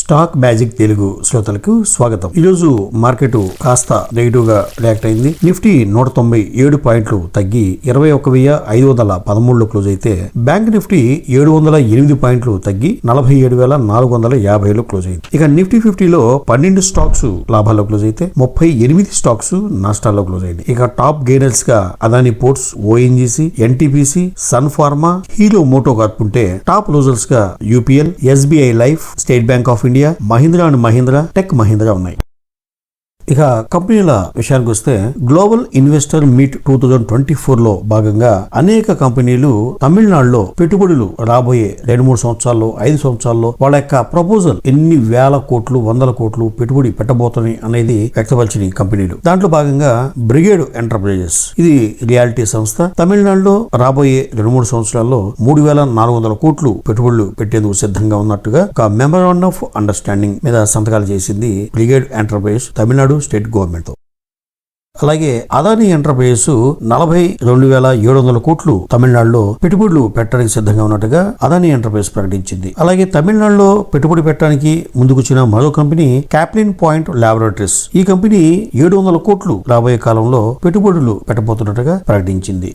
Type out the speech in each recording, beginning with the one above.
Stock magic Telugu శ్రోతలకు స్వాగతం. ఈరోజు మార్కెట్ కాస్త నెగిటివ్ గా రియాక్ట్ అయింది. నిఫ్టీ 197 పాయింట్లు తగ్గి 21,513 క్లోజ్ అయితే బ్యాంక్ నిఫ్టీ 708 పాయింట్లు తగ్గి 47,450 క్లోజ్ అయింది. ఇక నిఫ్టీ 50లో 12 స్టాక్స్ లాభాల్లో క్లోజ్ అయితే 38 స్టాక్స్ నష్టాల్లో క్లోజ్ అయింది. ఇక టాప్ గెయినర్స్ గా Adani ports, ONGC, NTPC, sun pharma, hero MotoCorp ఉంటే టాప్ లూజర్స్ గా UPL, SBI life, state bank of India, Mahindra and Mahindra, tech Mahindra ఉన్నాయి. ఇక కంపెనీల విషయానికి వస్తే గ్లోబల్ ఇన్వెస్టర్ మీట్ 2024 లో భాగంగా అనేక కంపెనీలు తమిళనాడులో పెట్టుబడులు రాబోయే 2-3 సంవత్సరాల్లో 5 సంవత్సరాల్లో వాళ్ళ యొక్క ప్రపోజల్ ఎన్ని వేల కోట్లు 100 కోట్లు పెట్టుబడి పెట్టబోతున్నాయి అనేది వ్యక్తపరిచిన కంపెనీలు. దాంట్లో భాగంగా బ్రిగేడ్ ఎంటర్ప్రైజెస్, ఇది రియాలిటీ సంస్థ, తమిళనాడులో రాబోయే 2-3 సంవత్సరాల్లో 3,400 కోట్లు పెట్టుబడులు పెట్టేందుకు సిద్ధంగా ఉన్నట్టుగా ఒక మెమరాండం ఆఫ్ అండర్స్టాండింగ్ మీద సంతకాలు చేసింది brigade enterprises Tamil Nadu state government. అలాగే అదాని ఎంటర్ప్రైజెస్ 42,700 కోట్లు తమిళనాడులో పెట్టుబడులు పెట్టడానికి సిద్ధంగా ఉన్నట్టుగా అదాని ఎంటర్ప్రైజెస్ ప్రకటించింది. అలాగే తమిళనాడులో పెట్టుబడి పెట్టడానికి ముందుకొచ్చిన మరో కంపెనీ క్యాప్లిన్ పాయింట్ ల్యాబొరేటరీస్, ఈ కంపెనీ 700 కోట్లు రాబోయే కాలంలో పెట్టుబడులు పెట్టబోతున్నట్టుగా ప్రకటించింది.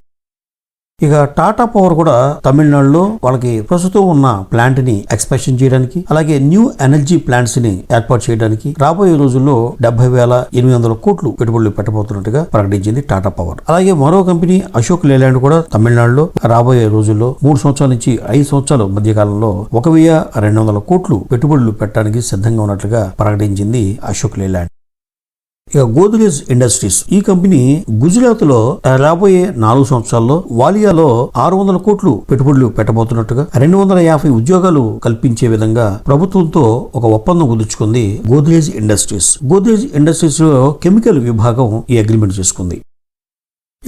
ఇక టాటా పవర్ కూడా తమిళనాడులో వాళ్ళకి ప్రస్తుతం ఉన్న ప్లాంట్ ని ఎక్స్పాన్షన్ చేయడానికి, అలాగే న్యూ ఎనర్జీ ప్లాంట్స్ ని ఏర్పాటు చేయడానికి రాబోయే రోజుల్లో 70,800 కోట్లు పెట్టుబడులు పెట్టబోతున్నట్టుగా ప్రకటించింది టాటా పవర్. అలాగే మరో కంపెనీ అశోక్ లేలాండ్ కూడా తమిళనాడులో రాబోయే రోజుల్లో 3 సంవత్సరాల నుంచి 5 సంవత్సరాల మధ్య కాలంలో 1,200 కోట్లు పెట్టుబడులు పెట్టడానికి సిద్ధంగా ఉన్నట్లుగా ప్రకటించింది అశోక్ లేలాండ్. ఇక గోద్రేజ్ ఇండస్ట్రీస్, ఈ కంపెనీ గుజరాత్ లో రాబోయే 4 సంవత్సరాల్లో వాలియాలో 600 కోట్లు పెట్టుబడులు పెట్టబోతున్నట్టుగా 250 ఉద్యోగాలు కల్పించే విధంగా ప్రభుత్వంతో ఒక ఒప్పందం కుదుర్చుకుంది గోద్రేజ్ ఇండస్ట్రీస్. గోద్రేజ్ ఇండస్ట్రీస్ లో కెమికల్ విభాగం ఈ అగ్రిమెంట్ చేసుకుంది.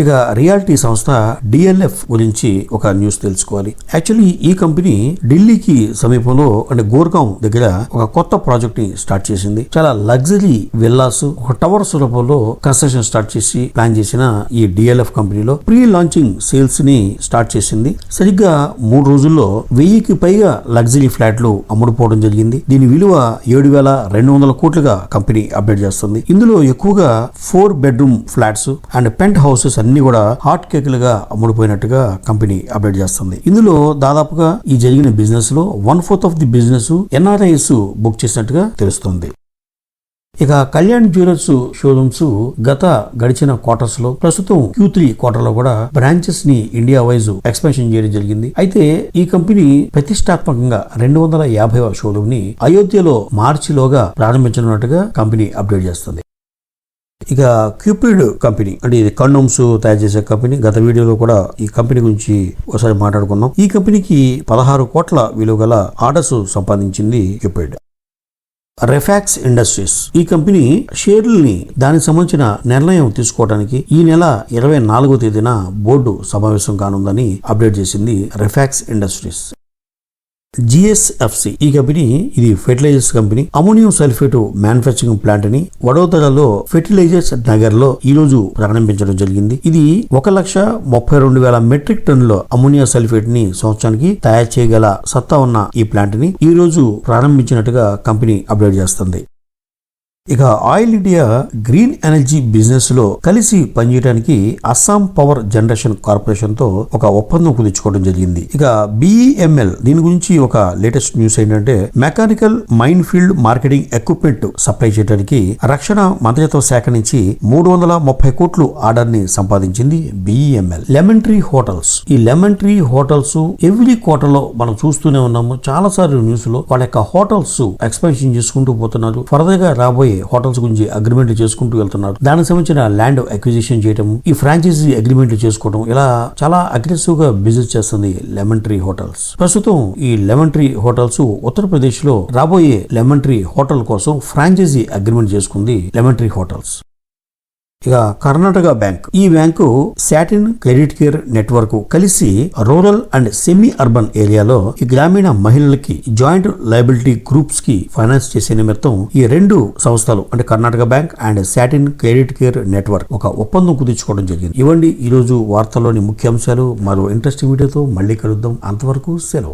ఇక రియాలిటీ సంస్థ డిఎల్ఎఫ్ గురించి ఒక న్యూస్ తెలుసుకోవాలి. యాక్చువల్లీ ఈ కంపెనీ ఢిల్లీకి సమీపంలో అంటే గోర్గాం దగ్గర ఒక కొత్త ప్రాజెక్ట్ ని స్టార్ట్ చేసింది. చాలా లగ్జరీ విల్లాస్, ఒక టవర్స్ రూపంలో కన్స్ట్రక్షన్ స్టార్ట్ చేసి ప్లాన్ చేసిన ఈ డిఎల్ఎఫ్ కంపెనీలో ప్రీ లాంచింగ్ సేల్స్ ని స్టార్ట్ చేసింది. సరిగ్గా 3 రోజుల్లో 1000కి పైగా లగ్జరీ ఫ్లాట్లు అమ్ముడుపోవడం జరిగింది. దీని విలువ 7,200 కోట్లుగా కంపెనీ అప్డేట్ చేస్తుంది. ఇందులో ఎక్కువగా 4 bedroom flats and penthouses అన్ని కూడా హాట్ కేకులుగా అమ్ముడుపోయినట్టుగా కంపెనీ అప్డేట్ చేస్తుంది. ఇందులో దాదాపుగా ఈ జరిగిన బిజినెస్ లో 1/4 of the business NRIs book చేసినట్టుగా తెలుస్తుంది. ఇక కళ్యాణ్ జ్యువెలర్స్ షోరూమ్స్ గడిచిన క్వార్టర్స్ లో ప్రస్తుతం Q3 క్వార్టర్ లో కూడా బ్రాంచెస్ ని ఇండియా వైజ్ ఎక్స్పాన్షన్ చేయడం జరిగింది. అయితే ఈ కంపెనీ ప్రతిష్టాత్మకంగా 250వ షోరూమ్ ని అయోధ్యలో మార్చిలోగా ప్రారంభించనున్నట్టుగా కంపెనీ అప్డేట్ చేస్తుంది. ఇక క్యూపిడ్ కంపెనీ, అంటే ఇది కండోమ్స్ తయారు చేసే కంపెనీ. గత వీడియోలో కూడా ఈ కంపెనీ గురించి ఒకసారి మాట్లాడుకున్నాం. ఈ కంపెనీకి 16 కోట్ల విలువ గల ఆర్డర్స్ సంపాదించింది క్యూపిడ్. రెఫాక్స్ ఇండస్ట్రీస్, ఈ కంపెనీ షేర్లని దానికి సంబంధించిన నిర్ణయం తీసుకోవడానికి ఈ నెల 24వ తేదీన బోర్డు సమావేశం కానుందని అప్డేట్ చేసింది రెఫాక్స్ ఇండస్ట్రీస్. జిఎస్ఎఫ్సి, ఈ కంపెనీ ఇది fertilizers company. Ammonium sulphate manufacturing plant ని వడోదరలో ఫెర్టిలైజర్స్ నగర్ లో ఈ రోజు ప్రారంభించడం జరిగింది. ఇది 1,32,000 మెట్రిక్ టన్నుల అమోనియం సల్ఫేట్ ని సంవత్సరానికి తయారు చేయగల సత్తా ఉన్న ఈ ప్లాంట్ ని ఈ రోజు ప్రారంభించినట్టుగా కంపెనీ అప్డేట్ చేస్తుంది. ఇక oil India green energy business లో కలిసి పనిచేయడానికి అస్సాం పవర్ జనరేషన్ కార్పొరేషన్ తో ఒక ఒప్పందం కుదుర్చుకోవడం జరిగింది. ఇక బిఈఎంఎల్, దీని గురించి ఒక లేటెస్ట్ న్యూస్ ఏంటంటే mechanical mine field marketing equipment supply చేయడానికి రక్షణ మంత్రిత్వ శాఖ నుంచి 330 కోట్లు ఆర్డర్ ని సంపాదించింది బిఈఎంఎల్. లెమన్ ట్రీ హోటల్స్, ఈ lemon tree hotels every quarter లో మనం చూస్తూనే ఉన్నాము. చాలా సార్లు న్యూస్ లో వాళ్ళ యొక్క హోటల్స్ ఎక్స్పాన్షన్ చేసుకుంటూ పోతున్నారు. ఫర్దర్ గా రాబోయే హోటల్స్ గురించి అగ్రిమెంట్లు చేసుకుంటూ వెళ్తున్నారు. దానికి సంబంధించిన ల్యాండ్ అక్విజిషన్ చేయడం, ఈ ఫ్రాంచైజీ అగ్రిమెంట్లు చేసుకోవడం, ఇలా చాలా అగ్రెసివ్ గా బిజినెస్ చేస్తుంది లెమన్ ట్రీ హోటల్స్. ప్రస్తుతం ఈ లెమన్ ట్రీ హోటల్స్ ఉత్తరప్రదేశ్ లో రాబోయే లెమన్ ట్రీ హోటల్ కోసం ఫ్రాంచైజీ అగ్రిమెంట్ చేసుకుంది లెమన్ ట్రీ హోటల్స్. ఇక కర్ణాటక బ్యాంక్, ఈ bank satin credit care network కలిసి రూరల్ అండ్ సెమీ అర్బన్ ఏరియాలో ఈ గ్రామీణ మహిళలకి జాయింట్ లయబిలిటీ గ్రూప్స్ కి ఫైనాన్స్ చేసే నిమిత్తం ఈ 2 సంస్థలు అంటే Karnataka bank and satin credit care network ఒక ఒప్పందం కుదుర్చుకోవడం జరిగింది. ఇవ్వండి ఈ రోజు వార్తల్లోని ముఖ్యాంశాలు. మరో ఇంట్రెస్టింగ్ వీడియోతో మళ్ళీ కలుద్దాం. అంతవరకు సెలవు.